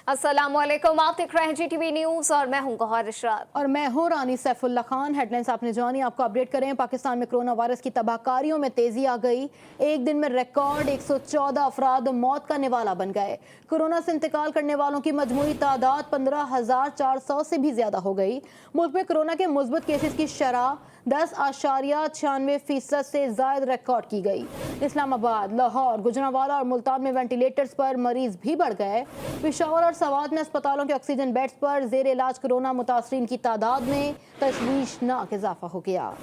अस्सलामुअलैकुम, आप देख रहे हैं GTV न्यूज और मैं हूं गौहर इशरात। और मैं हूं रानी सैफुल्ला खान। हेडलाइंस आपने जानी, आपको अपडेट करें। पाकिस्तान में कोरोना वायरस की तबाहकारियों में तेजी आ गई। एक दिन में रिकॉर्ड 114 अफराद मौत का निवाला बन गए। कोरोना से इंतकाल करने वालों की मजमूई तादाद 15,400 से भी ज्यादा हो गई। मुल्क में कोरोना के मुस्बत केसेस की शरह 10.96% से ज्यादा रिकॉर्ड की गई। इस्लामाबाद, लाहौर, गुजरांवाला और मुल्तान में वेंटिलेटर्स पर मरीज भी बढ़ गए। पेशावर और सवात में अस्पतालों के ऑक्सीजन बेड्स पर जेर इलाज कोरोना मुतासरीन की तादाद में तशवीशनाक इजाफा हो गया।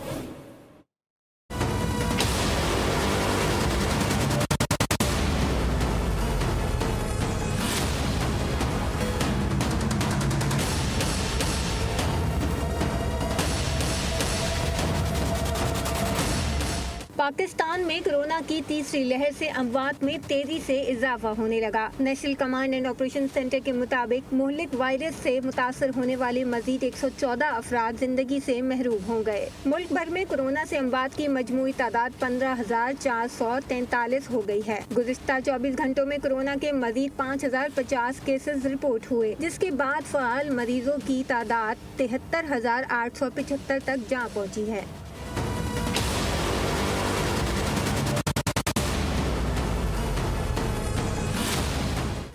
पाकिस्तान में कोरोना की तीसरी लहर से अमवात में तेजी से इजाफा होने लगा। National command and operation centre के मुताबिक मुहलिक वायरस से मुतासर होने वाले मजीद 114 अफराद जिंदगी से महरूम हो गए। मुल्क भर में कोरोना से अमवात की मजमूई तादाद 15,443 हो गई है। गुज़िश्ता 24 घंटों में कोरोना के मजीद 5,050 केसेस रिपोर्ट हुए, जिसके बाद फ़ाल मरीजों की तादाद 73,875 तक जा पहुँची है।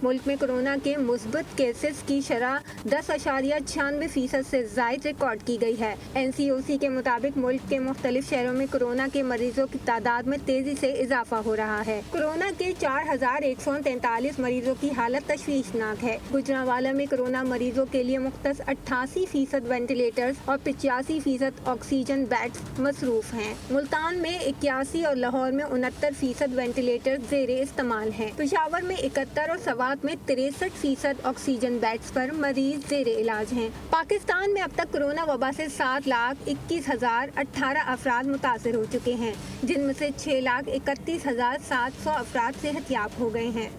मुल्क में कोरोना के मुस्बत केसेस की शरह 10.96% से जायद रिकॉर्ड की गई है। NCOC के मुताबिक मुल्क के मुख्तलिफ शहरों में कोरोना के मरीजों की तादाद में तेजी से इजाफा हो रहा है। कोरोना के 4,143 मरीजों की हालत तशवीशनाक है। गुजरांवाला में कोरोना मरीजों के लिए मुख्तस 88% वेंटिलेटर्स और 85% ऑक्सीजन बेड्स मसरूफ हैं। मुल्तान में 81 और लाहौर में 69% वेंटिलेटर जेर इस्तेमाल हैं। पेशावर में 71 और सवात में 63% ऑक्सीजन बेड्स पर मरीज जेर इलाज हैं। पाकिस्तान में अब तक कोरोना वबा से 7,21,018 अफराद मुतासर हो चुके हैं, जिनमें से 6,31,700 अफराद सेहतयाब हो गए हैं।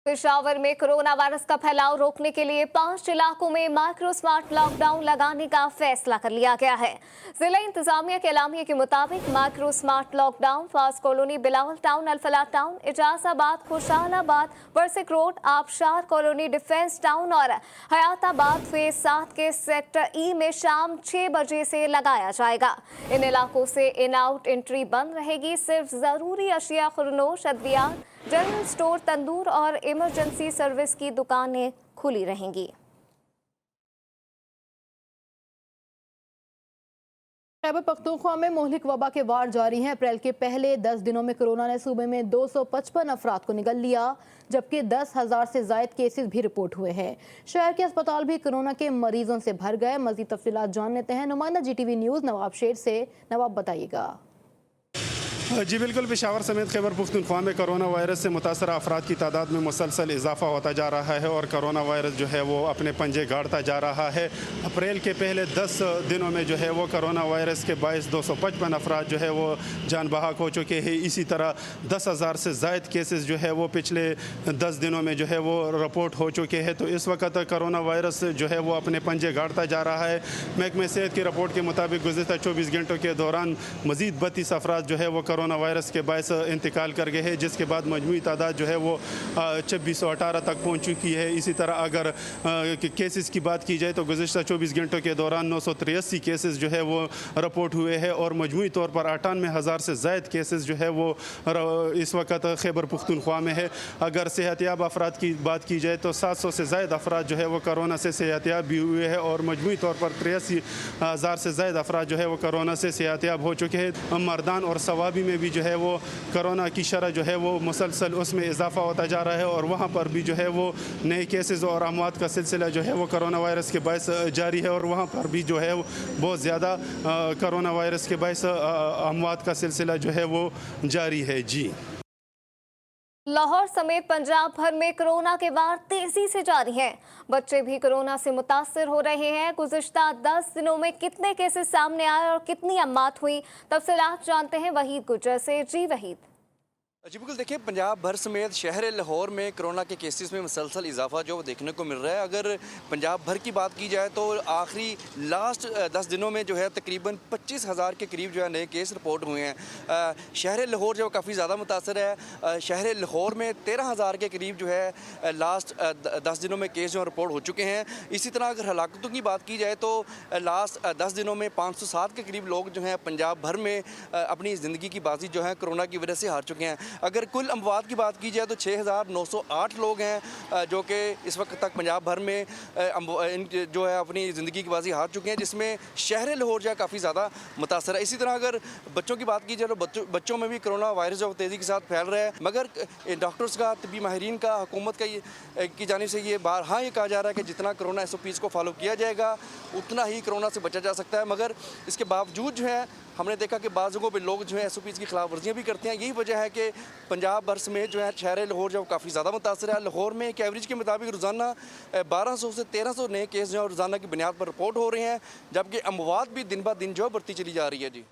पेशावर में कोरोना वायरस का फैलाव रोकने के लिए 5 इलाकों में माइक्रो स्मार्ट लॉकडाउन लगाने का फैसला कर लिया गया है। जिला इंतजामिया के एलामिया के मुताबिक माइक्रो स्मार्ट लॉकडाउन फास colony, Bilawal town, Alfalah town, Ijazabad, Khushalabad, Warsak road, Abshar colony, defence town और हयाताबाद फेज 7 के सेक्टर ई में शाम 6 बजे से लगाया जाएगा। इन इलाकों से इन आउट एंट्री बंद रहेगी। सिर्फ जरूरी अशिया, खुरनोश, अद्वियात, जनरल स्टोर, तंदूर और इमरजेंसी सर्विस की दुकानें खुली रहेंगी। खैबर पख्तूनख्वा में मुहलिक वबा के वार जारी हैं। अप्रैल के पहले 10 दिनों में कोरोना ने सूबे में 255 अफराद को निगल लिया, जबकि 10,000 से जायद केसेस भी रिपोर्ट हुए हैं। शहर के अस्पताल भी कोरोना के मरीजों से भर गए। मजीद तफसीलात जान लेते हैं नुमाइंदा GTV न्यूज़ नवाब शेर से। नवाब, बताइएगा। जी बिल्कुल, पेशावर समेत खैबर पख्तूनख्वा में कोरोना वायरस से मुतासर अफराद की तादाद में मुसलसल इजाफा होता जा रहा है और कोरोना वायरस जो है वो अपने पंजे गाड़ता जा रहा है। अप्रैल के पहले 10 दिनों में जो है वो कोरोना वायरस के बायस 255 अफराद जो है वो जान बहक हो चुके हैं। इसी तरह 10,000 से ज़ायद केसेस जो है वो पिछले 10 दिनों में जो है वो रिपोर्ट हो चुके हैं। तो इस वक्त कोरोना वायरस जो है वो अपने पंजे गाड़ता जा रहा है। महकमे सेहत की रिपोर्ट के मुताबिक गुज़िश्ता 24 घंटों के दौरान मज़ीद 32 अफराद जो है वो कोरोना वायरस के बायस इंतकाल कर गए हैं, जिसके बाद मजमूई तादाद जो है वो 2618 तक पहुंच चुकी है। इसी तरह अगर केसेस की बात की जाए तो गुज़िश्ता 24 घंटों के दौरान 983 केसेस जो है वो रिपोर्ट हुए हैं और मजमूई तौर पर 98,000 से ज़ायद केसेस जो है वो इस वक्त खैबर पख्तूनख्वा में है। अगर सेहतयाब अफराद की बात की जाए तो 700 से ज़ायद अफराद जो है वो कोरोना से सेहतयाब भी हुए हैं और मजमूई तौर पर 83,000 से ज़ायद अफराद जो है वो कोरोना से सेहतयाब हो चुके हैं। मर्दान और सवाबी में भी जो है वो कोरोना की शरह जो है वो मुसलसल उसमें इजाफा होता जा रहा है और वहाँ पर भी जो है वो नए केसेस और अमवात का सिलसिला जो है वो कोरोना वायरस के बायस जारी है और वहाँ पर भी जो है वो बहुत ज़्यादा कोरोना वायरस के बायस अमवात का सिलसिला जो है वो जारी है। जी, लाहौर समेत पंजाब भर में कोरोना के वार तेजी से जारी हैं। बच्चे भी कोरोना से मुतासर हो रहे हैं। गुज़िश्ता 10 दिनों में कितने केसेस सामने आए और कितनी अमवात हुई, तफसीलात जानते हैं वहीद गुज्जर से। जी वहीद। जी बिल्कुल, देखिए पंजाब भर समेत शहर लाहौर में कोरोना के केसेस में मुसलसल इजाफा जो देखने को मिल रहा है। अगर पंजाब भर की बात की जाए तो आखिरी लास्ट 10 दिनों में जो है तकरीबन 25,000 के करीब जो है नए केस रिपोर्ट हुए हैं। शहर लाहौर जो काफ़ी ज़्यादा मुतासर है। शहर लाहौर में 13,000 के करीब जो है लास्ट 10 दिनों में केस जो रिपोर्ट हो चुके हैं। इसी तरह अगर हलाकतों की बात की जाए तो लास्ट 10 दिनों में 507 के करीब लोग जो हैं पंजाब भर में अपनी ज़िंदगी की बाजी जो है कोरोना की वजह से हार चुके हैं। अगर कुल अमवात की बात की जाए तो 6,908 लोग हैं जो कि इस वक्त तक पंजाब भर में जो है अपनी ज़िंदगी की बाजी हार चुके हैं, जिसमें शहर लाहौर जो है काफ़ी ज़्यादा मुतासर है। इसी तरह अगर बच्चों की बात की जाए तो बच्चों में भी कोरोना वायरस जो तेज़ी के साथ फैल रहा है, मगर डॉक्टर्स का, तिब्बी माहिरीन का, हुकूमत का की जानिब से ये हाँ ये कहा जा रहा है कि जितना कोरोना SOPs को फॉलो किया जाएगा उतना ही कोरोना से बचा जा सकता है। मगर इसके बावजूद जो है हमने देखा कि बाज़ जगहों पे लोग जो है SOPs की खिलाफ वर्जियाँ भी करते हैं। यही वजह है कि पंजाब भर समेत जो है शहर लाहौर जो काफ़ी ज़्यादा मुतासर है। लाहौर में एक एवरेज के मुताबिक रोज़ाना 1200 से 1300 नए केस जो है रोज़ाना की बुनियाद पर रिपोर्ट हो रहे हैं, जबकि अमवात भी दिन ब दिन जो है बढ़ती चली जा रही है। जी,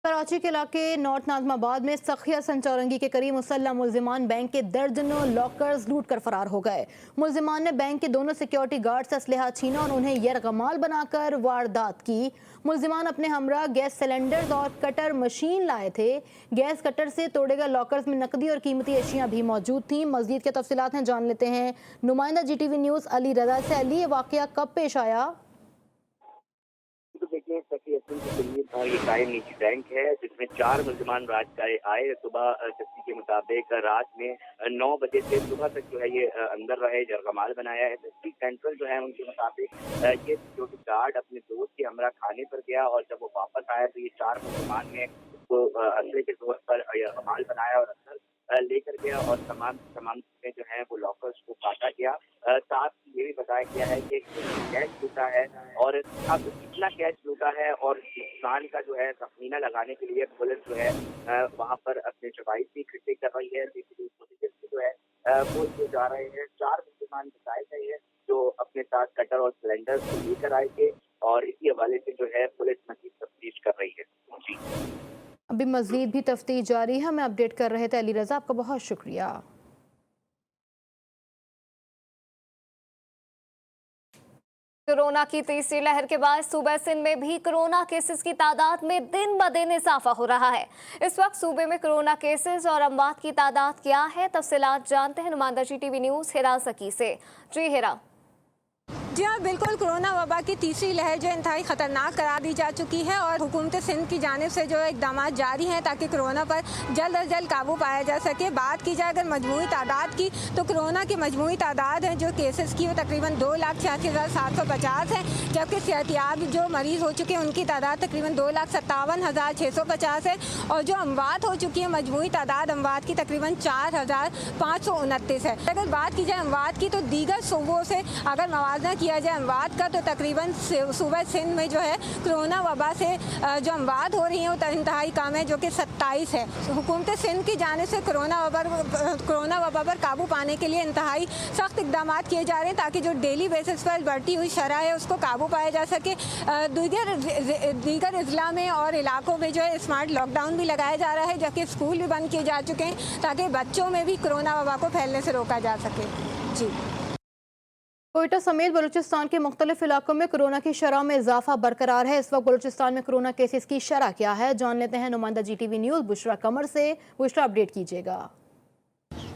कराची के इलाके नॉर्थ नाज़माबाद में सखिया संचारंगी के करीब मुसल्लह मुलजिमान बैंक के दर्जनों लॉकर्स लूट कर फरार हो गए। मुलजिमान ने बैंक के दोनों सिक्योरिटी गार्ड से असलहा छीना और उन्हें यरगमाल बनाकर वारदात की। मुलजिमान अपने हमरा गैस सिलेंडर्स और कटर मशीन लाए थे। गैस कटर से तोड़े गए लॉकर्स में नकदी और कीमती अशियाँ भी मौजूद थीं। मज़ीद के तफसीलात हैं, जान लेते हैं नुमाइंदा GTV न्यूज़ अली रजा से। अली, ये वाक़या कब पेश आया? ये कायम निजी बैंक है जिसमें 4 मुलजिमान रात का आए। सुबह तस्दीक के मुताबिक रात में 9 बजे से सुबह तक जो है ये अंदर रहे, जरगमाल बनाया है। तस्दीक सेंट्रल जो है उनके मुताबिक ये सिक्योरिटी गार्ड अपने दोस्त के हमरा खाने पर गया और जब वो वापस आया तो ये 4 मुलजिमान ने उसको असले के तौर पर जरगमाल बनाया और अंदर लेकर गया और तमाम चीजें जो हैं वो लॉकर्स को काटा गया। साथ ही ये भी बताया गया है कि कैश लूटा है और अब कितना कैश लूटा है और नुकसान का जो है तखमीना लगाने के लिए पुलिस जो है वहाँ पर अपने जवाब भी इकट्ठे कर रही है। जो है वो जो जा रहे हैं 4 मुसलमान बताए गए हैं जो अपने साथ कटर और सिलेंडर को लेकर आए थे और इसी हवाले से जो है पुलिस मजीद तफ्तीश कर रही है। जी, अभी मज़ीद भी तफ्तीश जारी है। हमें अपडेट कर रहे थे अली रजा, आपका बहुत शुक्रिया। कोरोना की तीसरी लहर के बाद सूबे सिंध में भी कोरोना केसेस की तादाद में दिन ब दिन इजाफा हो रहा है। इस वक्त सूबे में कोरोना केसेस और अमवात की तादाद क्या है, तफसीलात जानते हैं नुमाइंदा GTV न्यूज़ हिरा सकी से। जी हिरा। जी हाँ, बिल्कुल। कोरोना वबा की तीसरी लहर जो इंतहाई ख़तरनाक करार दी जा चुकी है और हुकूमत सिंध की जानिब से जो इकदाम जारी हैं ताकि कोरोना पर जल्द अज जल्द काबू पाया जा सके। बात की जाए अगर मजमूई तादाद की तो कोरोना की मजमूई तादाद है जो केसेस की वो तकरीबन 2,86,750 है, जबकि सेहतियाब जो मरीज़ हो चुके हैं उनकी तादाद तकरीबन 2,57,650 है और जो अमवात हो चुकी है मजमूई तादाद अमवात की तकरीबन 4,529 है। अगर बात की जाए अमवात की तो दीगर सूबों से अगर मवाजना किया जाए अमवात का तो तकरीबन सूबा सिंध में जो है कोरोना वबा से जो अमवात हो रही हैं वो इंतहाई कम है जो कि 27 है। हुकूमत सिंध की जानिब से कोरोना वबा पर काबू पाने के लिए इंतहाई सख्त इकदाम किए जा रहे हैं ताकि जो डेली बेसिस पर बढ़ती हुई शरह है उसको काबू पाया जा सके। दीगर अजला में और इलाकों में जो है स्मार्ट लॉकडाउन भी लगाया जा रहा है, जबकि स्कूल भी बंद किए जा चुके हैं ताकि बच्चों में भी कोरोना वबा को फैलने से रोका जा सके। जी, कोयटा समेत बलूचिस्तान के मुख्तलिफ इलाकों में कोरोना की शरह में इजाफा बरकरार है। इस वक्त बलूचिस्तान में कोरोना केसेस की शरह क्या है, जान लेते हैं नुमाइंदा GTV न्यूज़ बुशरा कमर से। बुशरा, अपडेट कीजिएगा।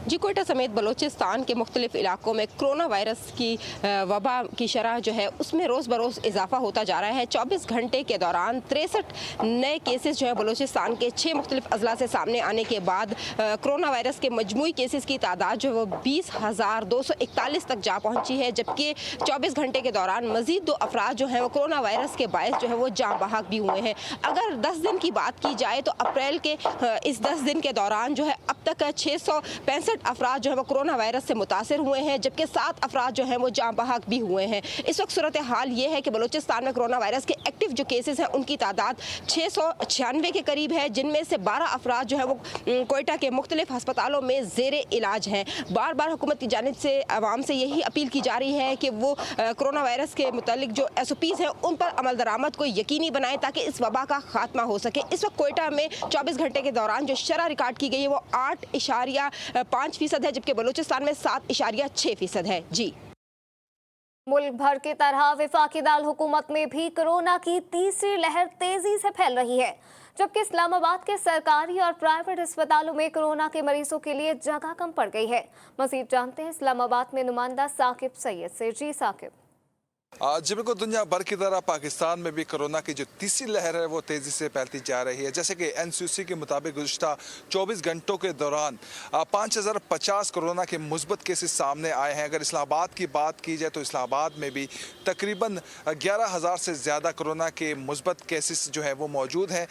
जी, कोयटा समेत बलूचिस्तान के मुख्तलिफ इलाकों में कोरोना वायरस की वबा की शरह जो है उसमें रोज़ बरोज़ इजाफा होता जा रहा है। 24 घंटे के दौरान 63 नए केसेस जो है बलूचिस्तान के 6 मुख्तलिफ अजला से सामने आने के बाद कोरोना वायरस के मजमूई केसेस की तादाद जो है वो 20,241 तक जा पहुँची है, जबकि 24 घंटे के दौरान मज़ीद 2 अफराद जो हैं वो कोरोना वायरस के बायस जो है वो जाँ बहक भी हुए हैं। अगर 10 दिन की बात की जाए तो अप्रैल के इस 10 दिन के दौरान जो है अब तक 665 63 अफराद जो है वो कोरोना वायरस से मुतासर हुए हैं, जबकि 7 अफराद जो हैं वो जाँ बहक भी हुए हैं। इस वक्त सूरत हाल ये है कि बलूचिस्तान में कोरोना वायरस के एक्टिव जो केसेस हैं उनकी तादाद 696 के करीब है, जिनमें से 12 अफराद जो है वो कोयटा के मुख्तलिफ अस्पतालों में ज़ेरे इलाज हैं। बार बार हुकूमत की जानिब से आवाम से यही अपील की जा रही है कि वो कोरोना वायरस के मुतालिक जो SOPs हैं उन पर अमल दरामद को यकीनी बनाएं ताकि इस वबा का खात्मा हो सके। इस वक्त कोयटा में 24 घंटे के दौरान जो शरह रिकॉर्ड की गई है वो 8.5% है, जबकि बलूचिस्तान में 7.6% है। जी, मुल्क भर की तरह वफाकी दाल हुकूमत में भी कोरोना की तीसरी लहर तेजी से फैल रही है, जबकि इस्लामाबाद के सरकारी और प्राइवेट अस्पतालों में कोरोना के मरीजों के लिए जगह कम पड़ गई है। मजीद जानते हैं इस्लामाबाद में नुमाइंदा साकिब सैयद से। जी साकिब। जी बिल्कुल, दुनिया भर की तरह पाकिस्तान में भी कोरोना की जो तीसरी लहर है वो तेज़ी से फैलती जा रही है। जैसे कि NCOC के मुताबिक गुज़िश्ता 24 घंटों के दौरान 5050 कोरोना के मुस्बत केसेस सामने आए हैं। अगर इस्लामाबाद की बात की जाए तो इस्लामाबाद में भी तकरीबन 11,000 से ज़्यादा कोरोना के मुस्बत केसेस जो है वो मौजूद हैं।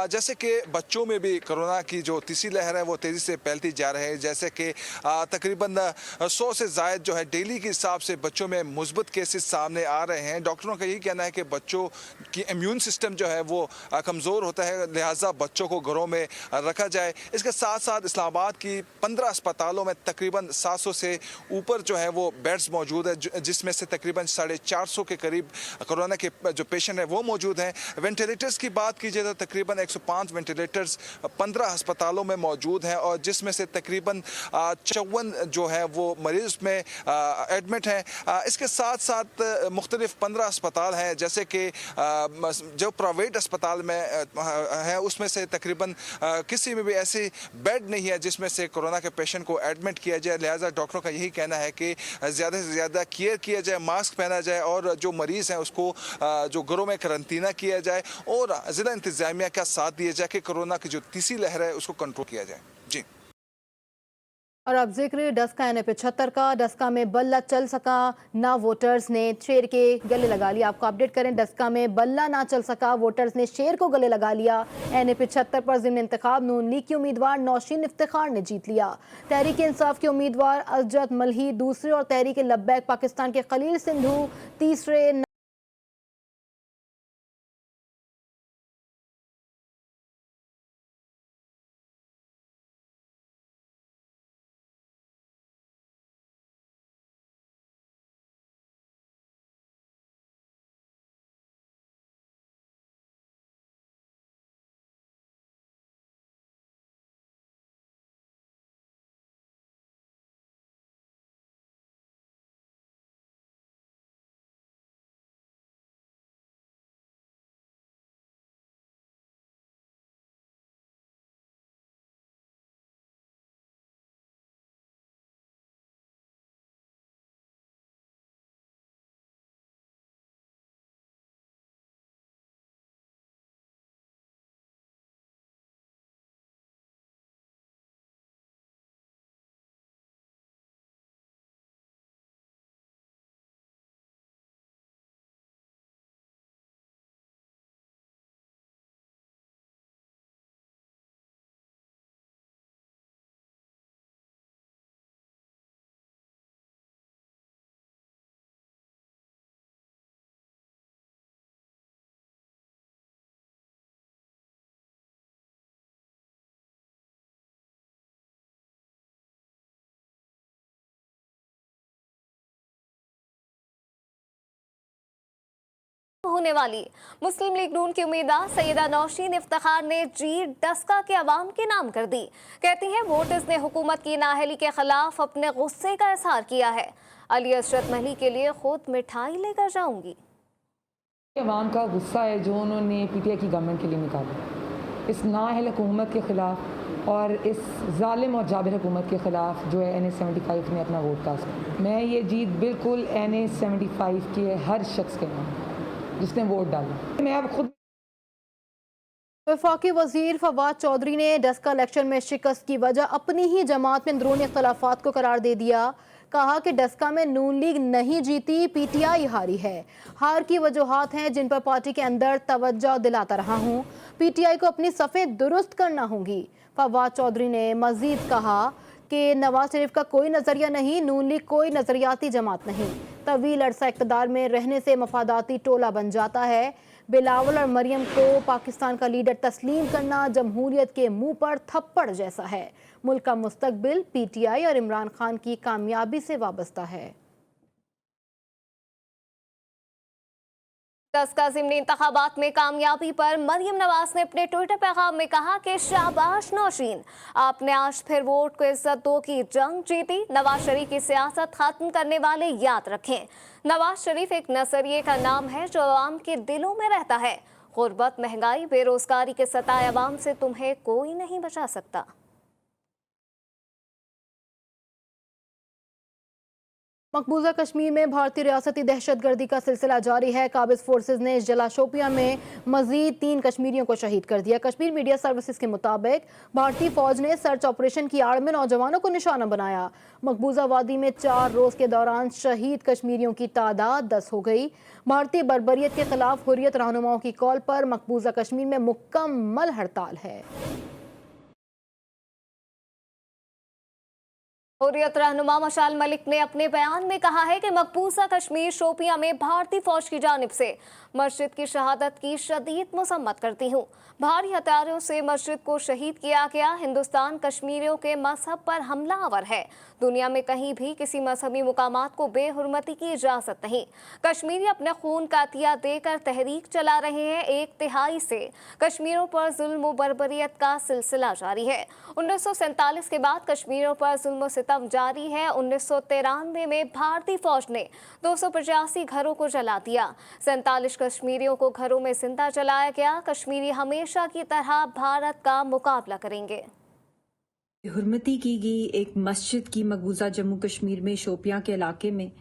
जैसे कि बच्चों में भी कोरोना की जो तीसरी लहर है वो तेज़ी से फैलती जा रही है। जैसे कि तकरीबन 100 से ज़ायद जो है डेली के हिसाब से बच्चों में मुस्बत केसेस सामने आ रहे हैं। डॉक्टरों का यही कहना है कि बच्चों की इम्यून सिस्टम जो है वो कमज़ोर होता है, लिहाजा बच्चों को घरों में रखा जाए। इसके साथ साथ इस्लामाबाद की 15 अस्पतालों में तकरीबन 700 से ऊपर जो है वो बेड्स मौजूद है, जिसमें से तकरीबन 450 के करीब कोरोना के जो पेशेंट हैं वो मौजूद हैं। वेंटिलेटर्स की बात की जाए तो तकरीबन 105 वेंटिलेटर्स 15 अस्पतालों में मौजूद हैं, और जिसमें से तकरीबन 54 जो है वो मरीज में एडमिट हैं। इसके साथ साथ मुख्तलिफ 15 अस्पताल हैं, जैसे कि जो प्राइवेट अस्पताल में है उसमें से तकरीबन किसी में भी ऐसी बेड नहीं है जिसमें से कोरोना के पेशेंट को एडमिट किया जाए। लिहाजा डॉक्टरों का यही कहना है कि ज़्यादा से ज़्यादा केयर किया जाए, मास्क पहना जाए, और जो मरीज़ हैं उसको जो घरों में करंतना किया जाए, और ज़िला इंतज़ामिया का साथ दिया जाए कि कोरोना की जो तीसरी लहर है उसको कंट्रोल किया जाए। जी, और अब जिक्र डस्का NA-75 का। डस्का में बल्ला चल सका ना, वोटर्स ने शेर के गले लगा लिया। आपको अपडेट करें, डस्का में बल्ला ना चल सका, वोटर्स ने शेर को गले लगा लिया। NA-75 पर ज़िम्न इंतखाब नून लीग की उम्मीदवार नौशीन इफ्तिखार ने जीत लिया। तहरीक इंसाफ के उम्मीदवार अजद मलही दूसरे और तहरीक लब्बैक पाकिस्तान के खलील सिंधु तीसरे। होने वाली मुस्लिम लीग नून की उम्मीदवार सैयदा नौशीन इफ्तिखार ने जीत डस्का के अवाम के नाम कर दी। कहती हैं वोटर्स ने हुकूमत की नाअहली के खिलाफ अपने गुस्से का इजहार किया है। अली असरत महली के लिए खुद मिठाई लेकर जाऊंगी। अवाम का गुस्सा है जो उन्होंने PTI की गवर्नमेंट के लिए निकाला, इस नाअहल हुकूमत के ख़िलाफ़ और इस जालिम और जाबिर हुकूमत के ख़िलाफ़ जो है NA-75 ने अपना वोट कास्ट किया। मैं ये जीत बिल्कुल NA-75 के हर शख्स के नाम जिसने वोट डाला। मैं अब खुद वफाकी वज़ीर फवाद चौधरी ने डस्का इलेक्शन में शिकस्त की वजह अपनी ही जमात में अंदरूनी इख्तलाफात को करार दे दिया। कहा कि डस्का में नून लीग नहीं जीती, PTI हारी है। हार की वजूहात हैं जिन पर पार्टी के अंदर तवज्जो दिलाता रहा हूँ। PTI को अपनी सफ़ें दुरुस्त करना होंगी। फवाद चौधरी ने मज़ीद कहा कि नवाज शरीफ का कोई नजरिया नहीं, नून लीग कोई नजरियाती जमात नहीं, तवील अरसा इक़्तिदार में रहने से मफादाती टोला बन जाता है। बिलावल और मरियम को पाकिस्तान का लीडर तस्लीम करना जमहूरियत के मुंह पर थप्पड़ जैसा है। मुल्क का मुस्तकबिल PTI और इमरान खान की कामयाबी से वाबस्ता है। 10 का ज़िमनी इंतखाबात में कामयाबी पर मरियम नवाज ने अपने ट्विटर पैगाम में कहा कि शाबाश नौशीन, आपने आज फिर वोट को इज्जत दो की जंग जीती। नवाज शरीफ की सियासत खत्म करने वाले याद रखें, नवाज शरीफ एक नजरिए का नाम है जो आवाम के दिलों में रहता है। गुर्बत, महंगाई, बेरोजगारी के सताए अवाम से तुम्हें कोई नहीं बचा सकता। मकबूजा कश्मीर में भारतीय रियासती दहशतगर्दी का सिलसिला जारी है। काबिज फोर्सेज ने जला शोपिया में मजीद 3 कश्मीरियों को शहीद कर दिया। कश्मीर मीडिया सर्विसेज के मुताबिक भारतीय फौज ने सर्च ऑपरेशन की आड़ में नौजवानों को निशाना बनाया। मकबूजा वादी में 4 रोज के दौरान शहीद कश्मीरियों की तादाद 10 हो गई। भारतीय बर्बरियत के खिलाफ हुर्रियत रहनुमाओं की कॉल पर मकबूजा कश्मीर में मुकम्मल हड़ताल है। हुर्रियत रहनुमा मशाल मलिक ने अपने बयान में कहा है कि मकबूजा कश्मीर शोपियां में भारतीय फौज की जानिब से मस्जिद की शहादत की शदीद मसम्मत करती हूँ। भारी हथियारों से मस्जिद को शहीद किया गया। हिंदुस्तान कश्मीरियों के मजहब पर हमलावर है। दुनिया में कहीं भी किसी मजहबी मुकामात को बेहुरमती की इजाजत नहीं। कश्मीरी अपने खून का अतिया देकर तहरीक चला रहे हैं। 1/3 से कश्मीरियों पर जुल्म बर्बरियत का सिलसिला जारी है। 1947 के बाद कश्मीरियों पर जुल्म सितम जारी है। 1993 में भारतीय फौज ने 285 घरों को जला दिया। 47 कश्मीरियों को घरों में जिंदा जलाया गया। कश्मीरी हमेशा की तरह भारत का मुकाबला करेंगे। हुरमती की गई एक मस्जिद की मकबूजा जम्मू कश्मीर में शोपियां के इलाके में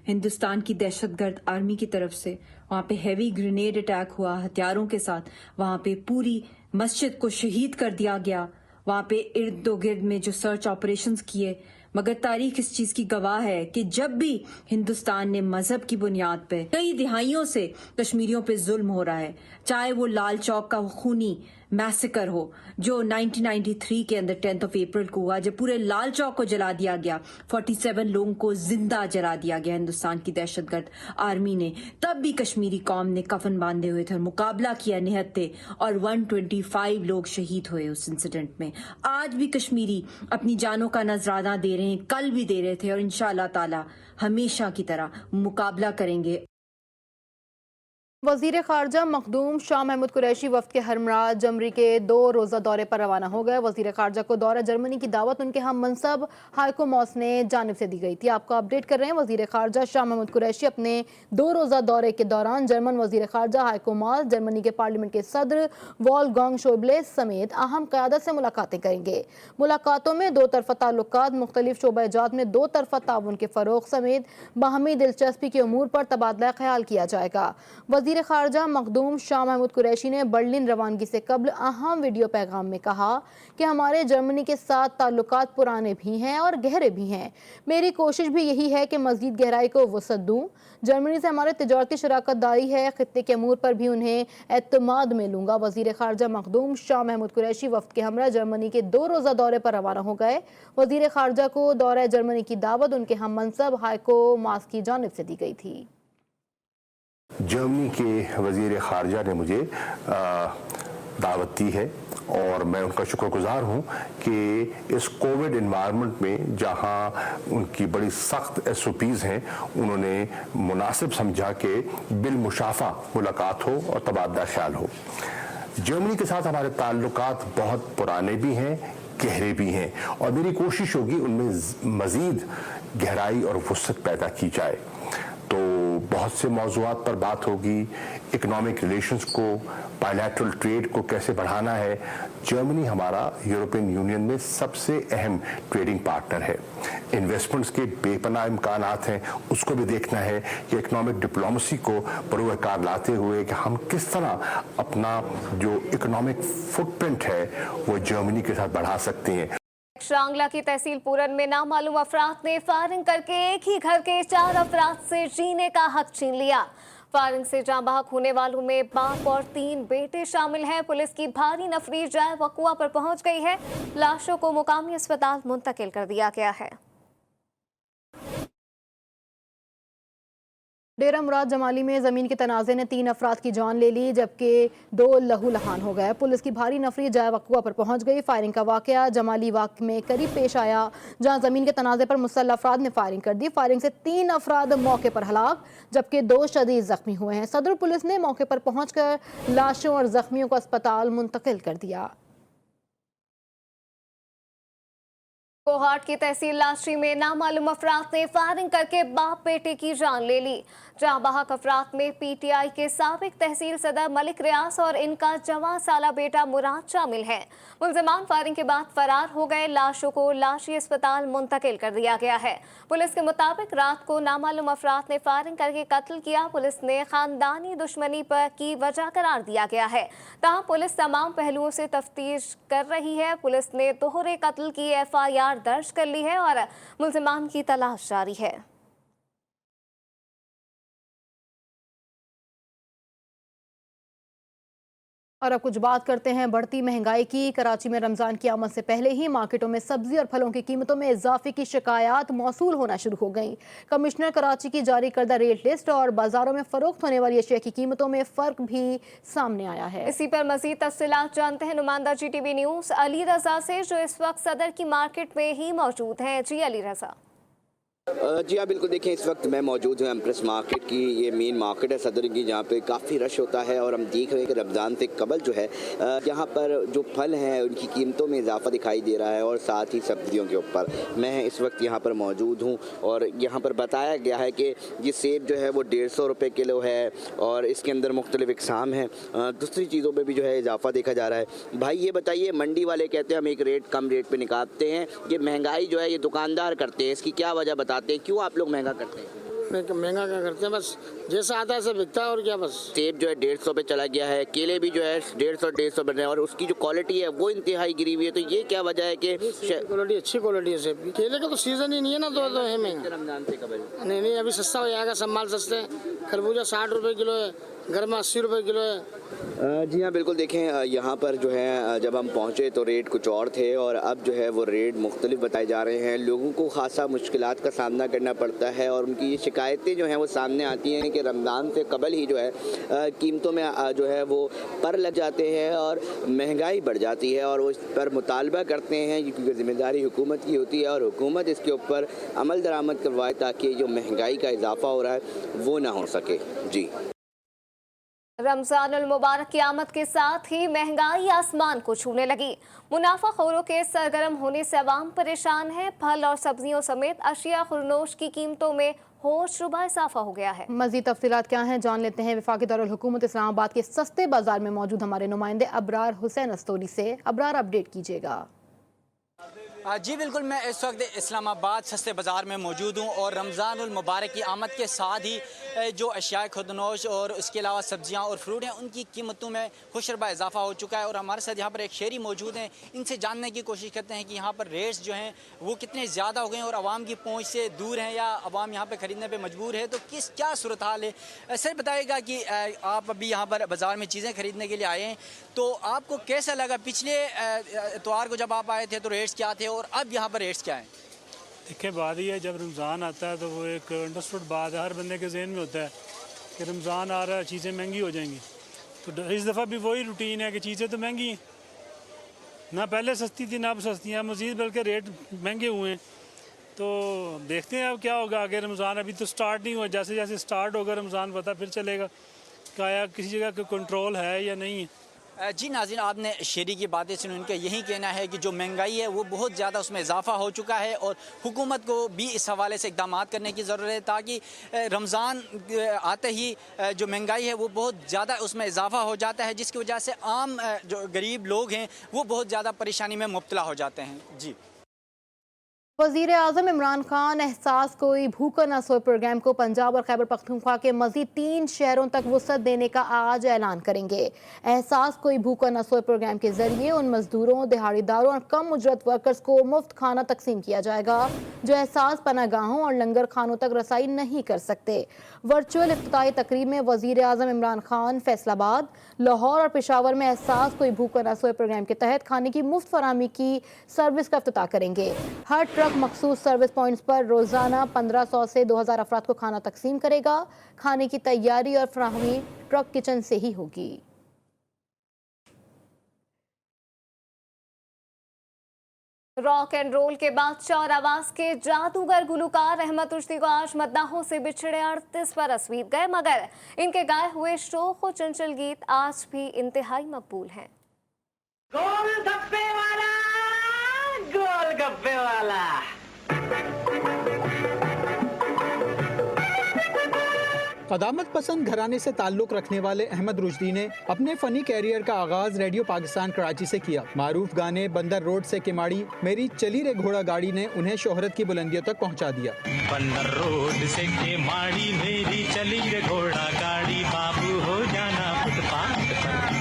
हिंदुस्तान की दहशतगर्द आर्मी की तरफ से वहां पे हैवी ग्रेनेड अटैक हुआ। हथियारों के साथ वहां पे पूरी मस्जिद को शहीद कर दिया गया। वहां पे इर्द गिर्द में जो सर्च ऑपरेशंस किए, मगर तारीख इस चीज की गवाह है कि जब भी हिंदुस्तान ने मजहब की बुनियाद पे कई दिहाइयों से कश्मीरियों पे जुल्म हो रहा है, चाहे वो लाल चौक का खूनी मैसेकर हो जो 1993 के अंदर 10 अप्रैल को हुआ, जब पूरे लाल चौक को जला दिया गया, 47 लोगों को जिंदा जला दिया गया हिंदुस्तान की दहशतगर्द आर्मी ने। तब भी कश्मीरी कौम ने कफन बांधे हुए थे और मुकाबला किया निहत्ते, और 125 लोग शहीद हुए उस इंसिडेंट में। आज भी कश्मीरी अपनी जानों का नजराना दे रहे हैं, कल भी दे रहे थे, और इंशाअल्लाह ताला हमेशा की तरह मुकाबला करेंगे। वजीर खारजा मखदूम शाह महमूद कुरैशी वफ्द के हमरा जमरी के 2 रोज़ा दौरे पर रवाना हो गए। वजीर खारजा को दौरा जर्मनी की दावत उनके हम मनसब हाइको मॉस ने जानिब से दी गई थी। आपको अपडेट कर रहे हैं, वजीर खारजा शाह महमूद कुरैशी अपने 2 रोज़ा दौरे के दौरान जर्मन वजीर खारजा हाइको मॉस, जर्मनी के पार्लियामेंट के सदर वॉल्फगांग शोबले समेत अहम क़यादत से मुलाकातें करेंगे। मुलाकातों में 2 तरफ़ा ताल्लुकात, मुख्तलिफ शोबा-ए-जात में 2 तरफ़ा ताउन के फ़रोग़ समेत बाहमी दिलचस्पी के उमूर पर तबादला ख्याल किया जाएगा। वज़ीर खारजा मखदूम शाह महमूद कुरैशी ने बर्लिन रवानगी से कबल अहम वीडियो पैगाम में कहा कि हमारे जर्मनी के साथ ताल्लुकात पुराने भी हैं और गहरे भी हैं। मेरी कोशिश भी यही है कि मज़ीद गहराई को वसअत दूँ। जर्मनी से हमारे तिजारती शराकत दारी है, खित्ते के अमूर पर भी उन्हें एतमाद में लूँगा। वज़ीर खारजा मखदूम शाह महमूद कुरैशी वफ्द के हमरा जर्मनी के 2 रोज़ा दौरे पर रवाना हो गए। वज़ीर खारजा को दौरा जर्मनी की दावत उनके हम मनसब हाइको मास की जानिब से दी गई थी। जर्मनी के वज़ीर ख़ारजा ने मुझे दावत दी है और मैं उनका शुक्रगुजार हूँ कि इस कोविड इन्वायरमेंट में जहाँ उनकी बड़ी सख्त SOPs हैं, उन्होंने मुनासिब समझा कि बिलमुशाफा मुलाकात हो और तबादला ख्याल हो। जर्मनी के साथ हमारे ताल्लुकात बहुत पुराने भी हैं, गहरे भी हैं, और मेरी कोशिश होगी उनमें मज़ीद गहराई और वसअत पैदा की जाए। तो बहुत से मौज़ूआत पर बात होगी, इकोनॉमिक रिलेशंस को, बायलैटरल ट्रेड को कैसे बढ़ाना है। जर्मनी हमारा यूरोपियन यूनियन में सबसे अहम ट्रेडिंग पार्टनर है। इन्वेस्टमेंट्स के बेपनाह इम्कानात हैं, उसको भी देखना है कि इकोनॉमिक डिप्लोमेसी को बरूकार लाते हुए कि हम किस तरह अपना जो इकोनॉमिक फुटप्रिंट है वो जर्मनी के साथ बढ़ा सकते हैं। शांगला की तहसील पूरन में नामालूम अफराद ने फायरिंग करके एक ही घर के 4 अफराद से जीने का हक छीन लिया। फायरिंग से जाँ बहक होने वालों में बाप और 3 बेटे शामिल हैं। पुलिस की भारी नफरी जाए वकुआ पर पहुंच गई है। लाशों को मुकामी अस्पताल मुंतकिल कर दिया गया है। डेरा मुराद जमाली में जमीन के तनाजे ने 3 अफराद की जान ले ली, जबकि 2 लहूलुहान हो गए। पुलिस की भारी नफरी जाए वकुआ पर पहुंच गई। फायरिंग का वाकया जमाली वाक में करीब पेश आया, जहां जमीन के तनाजे पर मुसल्लह अफराद ने फायरिंग कर दी। फायरिंग से 3 अफराद मौके पर हलाक, जबकि 2 शदीद जख्मी हुए हैं। सदर पुलिस ने मौके पर पहुंचकर लाशों और जख्मियों को अस्पताल मुंतकिल कर दिया। कोहाट की तहसील लाशी में नामालूम अफराद ने फायरिंग करके बाप बेटे की जान ले ली। जहां बहक अफराद में पीटीआई के साबिक तहसील सदर मलिक रियाज और इनका जवां साला बेटा मुराद शामिल है। मुलजमान फायरिंग के बाद फरार हो गए। लाशों को लाशी अस्पताल मुंतकिल कर दिया गया है। पुलिस के मुताबिक रात को नामालूम अफराद ने फायरिंग करके कत्ल किया। पुलिस ने खानदानी दुश्मनी पर की वजह करार दिया गया है। तहां पुलिस तमाम पहलुओं से तफ्तीश कर रही है। पुलिस ने दोहरे कत्ल की FIR दर्ज कर ली है और मुलजमान की तलाश जारी है। और अब कुछ बात करते हैं बढ़ती महंगाई की। कराची में रमजान की आमद से पहले ही मार्केटों में सब्जी और फलों की कीमतों में इजाफे की शिकायत मौसूल होना शुरू हो गई। कमिश्नर कराची की जारी करदा रेट लिस्ट और बाजारों में फरोख्त होने वाली अशिया की कीमतों में फर्क भी सामने आया है। इसी पर मजीद तफसीलात जानते हैं नुमाइंदा GTV न्यूज अली रजा से, जो इस वक्त सदर की मार्केट में ही मौजूद हैं। जी अली रजा। जी हाँ बिल्कुल, देखिए इस वक्त मैं मौजूद हूँ एम्प्रेस मार्केट की। ये मेन मार्केट है सदर की, जहाँ पे काफ़ी रश होता है और हम देख रहे हैं कि रमज़ान से कबल जो है यहाँ पर जो फल हैं उनकी कीमतों में इजाफा दिखाई दे रहा है और साथ ही सब्जियों के ऊपर। मैं इस वक्त यहाँ पर मौजूद हूँ और यहाँ पर बताया गया है कि ये सेब जो है वो 150 रुपये किलो है और इसके अंदर मुख्तलिफ इकसाम हैं। दूसरी चीज़ों पर भी जो है इजाफा देखा जा रहा है। भाई ये बताइए, मंडी वाले कहते हैं हम एक रेट कम रेट पर निकालते हैं, ये महंगाई जो है ये दुकानदार करते हैं, इसकी क्या वजह बताते हैं, क्यों आप लोग महंगा करते हैं? महंगा क्या करते हैं, बस जैसा आता है ऐसा बिकता है और क्या। बस सेब जो है 150 पे चला गया है, केले भी जो है 150 बन रहे हैं और उसकी जो क्वालिटी है वो इंतहाई गिरी हुई है। तो ये क्या वजह है कि क्वालिटी अच्छी क्वालिटी है सेब की। केले का तो सीजन ही नहीं है ना, तो है महंगा। रमजान से कबल नहीं, अभी सस्ता हो जाएगा, सब माल सस्ते हैं। खरबूजा 60 रुपये किलो है, गर्मा 80 रुपये किलो है। जी हाँ बिल्कुल, देखें यहाँ पर जो है जब हम पहुँचे तो रेट कुछ और थे और अब जो है वो रेट मुख्तलिफ बताए जा रहे हैं। लोगों को खासा मुश्किलात का सामना करना पड़ता है और उनकी ये शिकायतें जो हैं वो सामने आती हैं कि रमज़ान से कबल ही जो है कीमतों में जो है वो पर लग जाते हैं और महंगाई बढ़ जाती है और वो इस पर मुतालबा करते हैं क्योंकि जिम्मेदारी हुकूमत की होती है और हुकूमत इसके ऊपर अमल दरामद करवाए ताकि जो महंगाई का इजाफा हो रहा है वो ना हो सके। जी, रमजानुल मुबारक की आमद के साथ ही महंगाई आसमान को छूने लगी। मुनाफाखोरों के सरगर्म होने से अवाम परेशान है। फल और सब्जियों समेत अशिया खुरनोश की कीमतों में होशरुबा इजाफा हो गया है। मजीद तफसीलात क्या हैं जान लेते हैं वफाकी दारुल हुकूमत इस्लामाबाद के सस्ते बाजार में मौजूद हमारे नुमाइंदे अबरार हुसैन अस्तोरी से। अबरार, अपडेट कीजिएगा। जी बिल्कुल, मैं इस वक्त इस्लामाबाद सस्ते बाज़ार में मौजूद हूँ और रमज़ानुल मुबारक की आमद के साथ ही जो अशिया खुदनोश और इसके अलावा सब्जियाँ और फ्रूट हैं उनकी कीमतों में खुशरबा इजाफा हो चुका है। और हमारे साथ यहाँ पर एक शहरी मौजूद हैं, इनसे जानने की कोशिश करते हैं कि यहाँ पर रेट्स जो हैं वो कितने ज़्यादा हो गए हैं और आवाम की पहुँच से दूर हैं या आवाम यहाँ पर ख़रीदने पर मजबूर है, तो क्या सूरत हाल है। सर बताइएगा कि आप अभी यहाँ पर बाज़ार में चीज़ें ख़रीदने के लिए आए हैं, तो आपको कैसा लगा? पिछले इतवार को जब आप आए थे तो रेट्स क्या थे और अब यहाँ पर रेट्स क्या हैं? देखिए, बात ये है जब रमज़ान आता है तो वो एक अंडरस्टूड बात है, हर बंदे के जहन में होता है कि रमज़ान आ रहा है, चीज़ें महंगी हो जाएंगी। तो इस दफ़ा भी वही रूटीन है कि चीज़ें तो महंगी हैं, ना पहले सस्ती थी ना अब सस्ती हैं, मज़ीद बल्कि रेट महंगे हुए हैं। तो देखते हैं अब क्या होगा आगे। रमज़ान अभी तो स्टार्ट नहीं हुआ, जैसे जैसे स्टार्ट होगा रमज़ान पता फिर चलेगा क्या किसी जगह का कंट्रोल है या नहीं है। जी नाज़रीन, आपने शहरी की बातें सुनी, उनका यही कहना है कि जो महंगाई है वो बहुत ज़्यादा उसमें इजाफा हो चुका है और हुकूमत को भी इस हवाले से इक़दाम करने की ज़रूरत है ताकि रमज़ान आते ही जो महंगाई है वो बहुत ज़्यादा उसमें इजाफा हो जाता है, जिसकी वजह से आम जो गरीब लोग हैं वो बहुत ज़्यादा परेशानी में मुब्तला हो जाते हैं। जी। वज़ीर आज़म इमरान खान एहसास कोई भूखा न सोए प्रोग्राम को पंजाब और खैबर पख्तूनख्वा के मज़ीद 3 शहरों तक वुसअत देने का आज ऐलान करेंगे। एहसास कोई भूखा न सोए प्रोग्राम के जरिए उन मजदूरों, दिहाड़ीदारों और कम उजरत वर्कर्स को मुफ्त खाना तकसीम किया जाएगा जो एहसास पनागाहों और लंगर खानों तक रसाई नहीं कर सकते। वर्चुअल इफ्तिताही तकरीब में वज़ीर आज़म इमरान खान फैसलाबाद, लाहौर और पेशावर में एहसास कोई भूखा न सोए प्रोग्राम के तहत खाने की मुफ्त फराहमी की सर्विस का इफ्तिताह करेंगे। हर ट्रक मखसूस सर्विस पॉइंट्स पर रोजाना 1500 से 2000 अफराद को खाना तकसीम करेगा। खाने की तैयारी और फराहमी ट्रक किचन से ही होगी। रॉक एंड रोल के बादशाह और आवाज के जादूगर गुलकार अहमद रुश्दी को आज मद्दाहों से बिछड़े 38 बरस बीत गए, मगर इनके गाए हुए शोख और चंचल गीत आज भी इंतहाई मकबूल हैं। गोलगप्पे वाला, गोलगप्पे वाला। क़दामत पसंद घराने से ताल्लुक़ रखने वाले अहमद रुश्दी ने अपने फ़नी कैरियर का आगाज़ रेडियो पाकिस्तान कराची से किया। मारूफ गाने बंदर रोड से किमाड़ी, मेरी चली रे घोड़ा गाड़ी ने उन्हें शोहरत की बुलंदियों तक पहुंचा दिया। बंदर रोड से किमाड़ी, मेरी चली रे घोड़ा गाड़ी, बाबू हो जाना फुटपाथ पर।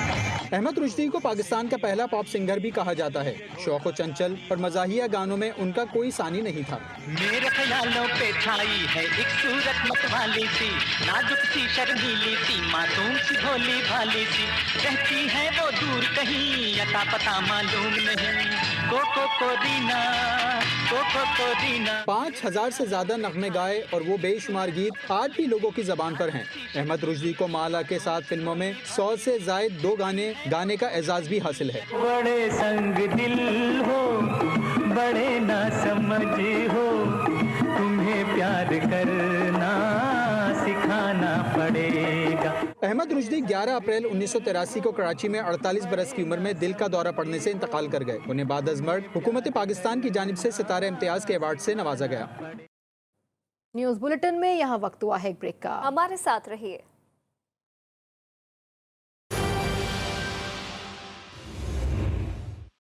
अहमद रुश्दी को पाकिस्तान का पहला पॉप सिंगर भी कहा जाता है। शौक चंचल और मज़ाहिया गानों में उनका कोई सानी नहीं था। मेरे ख्यालों पे छाई है एक सूरत मतवाली सी, नाजुक सी शर्मीली सी, मासूम सी भोली भाली सी, रहती है वो दूर कहीं, अता पता मालूम नहीं। कोको को दीना, कोको को दीना। 5000 से ज्यादा नगमे गाए और वो बेशुमार गीत आज भी लोगों की जबान पर हैं। अहमद रुश्दी को माला के साथ फिल्मों में 100 से जायद 2 गाने गाने का एजाज भी हासिल है। बड़े संग दिल हो, बड़े ना समझ हो, तुम्हें प्यार करना सिखाना पड़ेगा। अहमद रुश्दी 11 अप्रैल 1983 को कराची में 48 बरस की उम्र में दिल का दौरा पड़ने से इंतकाल कर गए। उन्हें बाद अज़ मर्द हुकूमत पाकिस्तान की जानिब से सितारे इम्तियाज के अवार्ड से नवाजा गया। न्यूज़ बुलेटिन में यहाँ वक्त हुआ है एक ब्रेक का। हमारे साथ रहिए।